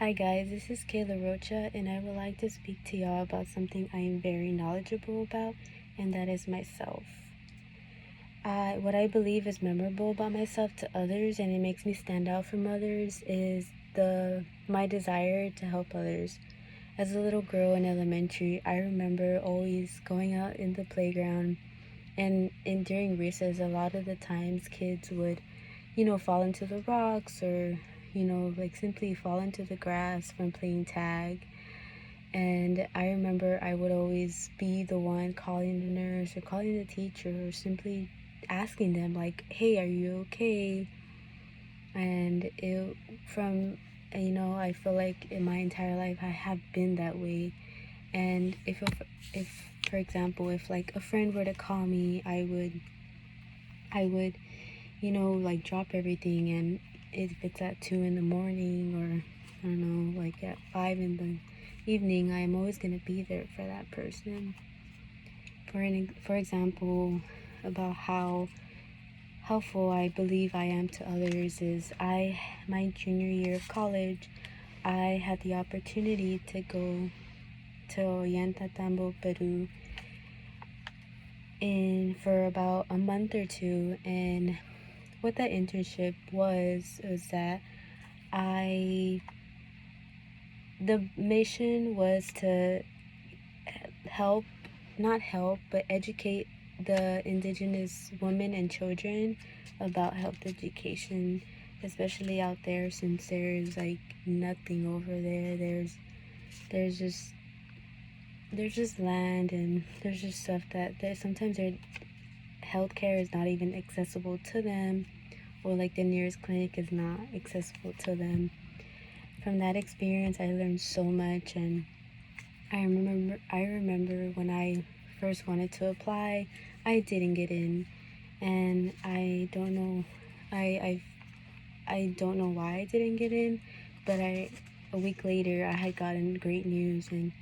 Hi guys, this is Kayla Rocha, and I would like to speak to y'all about something I am very knowledgeable about, and that is myself. What I believe is memorable about myself to others, and it makes me stand out from others, is my desire to help others. As a little girl in elementary, I remember always going out in the playground, and during recess, a lot of the times kids would, fall into the rocks or like simply fall into the grass from playing tag. And I remember I would always be the one calling the nurse or calling the teacher or simply asking them, like, hey, are you okay? And I feel like in my entire life I have been that way. And if for example, if like a friend were to call me, I would like drop everything, and if it's at 2 in the morning or I don't know, like at 5 in the evening, I'm always going to be there for that person. For example, about how helpful I believe I am to others is my junior year of college, I had the opportunity to go to Ollantaytambo, Peru for about a month or two. And what that internship was that I the mission was to help, not help, but educate the indigenous women and children about health education, especially out there, since there's like nothing over there. There's just there's just land, and there's just stuff that sometimes their healthcare is not even accessible to them, or like the nearest clinic is not accessible to them. From that experience, I learned so much. And I remember when I first wanted to apply, I didn't get in, and I don't know, I I don't know why I didn't get in, but a week later I had gotten great news, and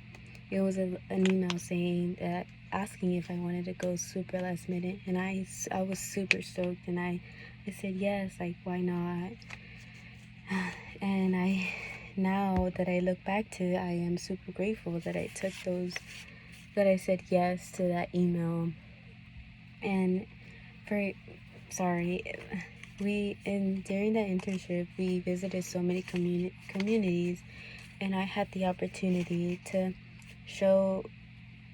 it was an email saying that, asking if I wanted to go super last minute, and I was super stoked, and I said yes, like why not? And now that I look back to it, I am super grateful that that I said yes to that email. And for, sorry, during that internship, we visited so many communities, and I had the opportunity to show,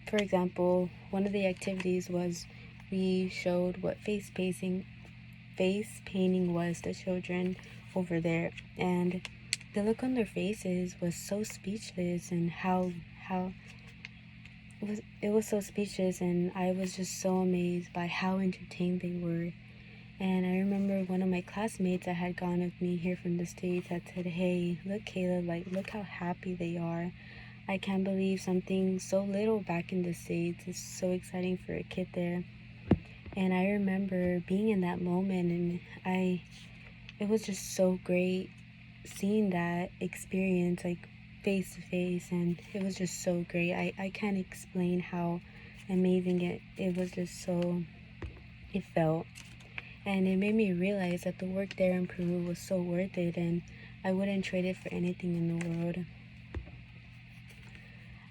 for example, one of the activities was we showed what face painting was to children over there. And the look on their faces was so speechless, and how it was so speechless, and I was just so amazed by how entertained they were. And I remember one of my classmates that had gone with me here from the States had said, hey, look, Kayla, like, look how happy they are. I can't believe something so little back in the States is so exciting for a kid there. And I remember being in that moment, and it was just so great seeing that experience, like, face to face, and it was just so great. I can't explain how amazing it was. Just so it felt. And it made me realize that the work there in Peru was so worth it, and I wouldn't trade it for anything in the world.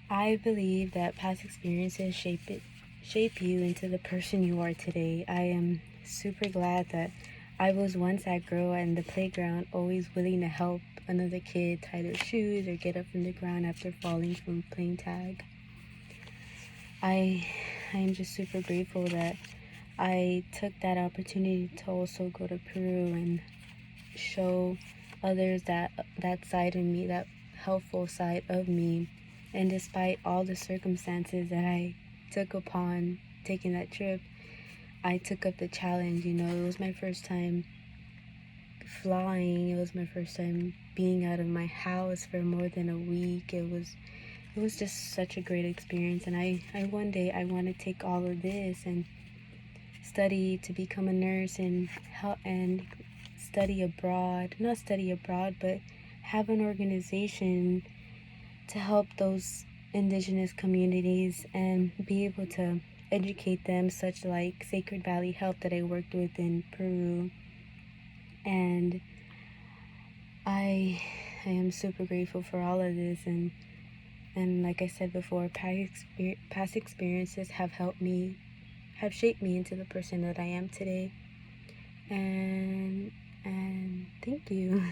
I believe that past experiences shape you into the person you are today. I am super glad that I was once that girl in the playground, always willing to help another kid tie their shoes or get up from the ground after falling from playing tag. I am just super grateful that I took that opportunity to also go to Peru and show others that side of me, that helpful side of me. And despite all the circumstances that I took upon taking that trip, I took up the challenge. It was my first time flying. It was my first time being out of my house for more than a week. It was just such a great experience. And I one day I want to take all of this and study to become a nurse, and study abroad, not study abroad, but have an organization to help those indigenous communities and be able to educate them, such like Sacred Valley Health that I worked with in Peru. And I I am super grateful for all of this, and like I said before, past experiences have shaped me into the person that I am today. And thank you.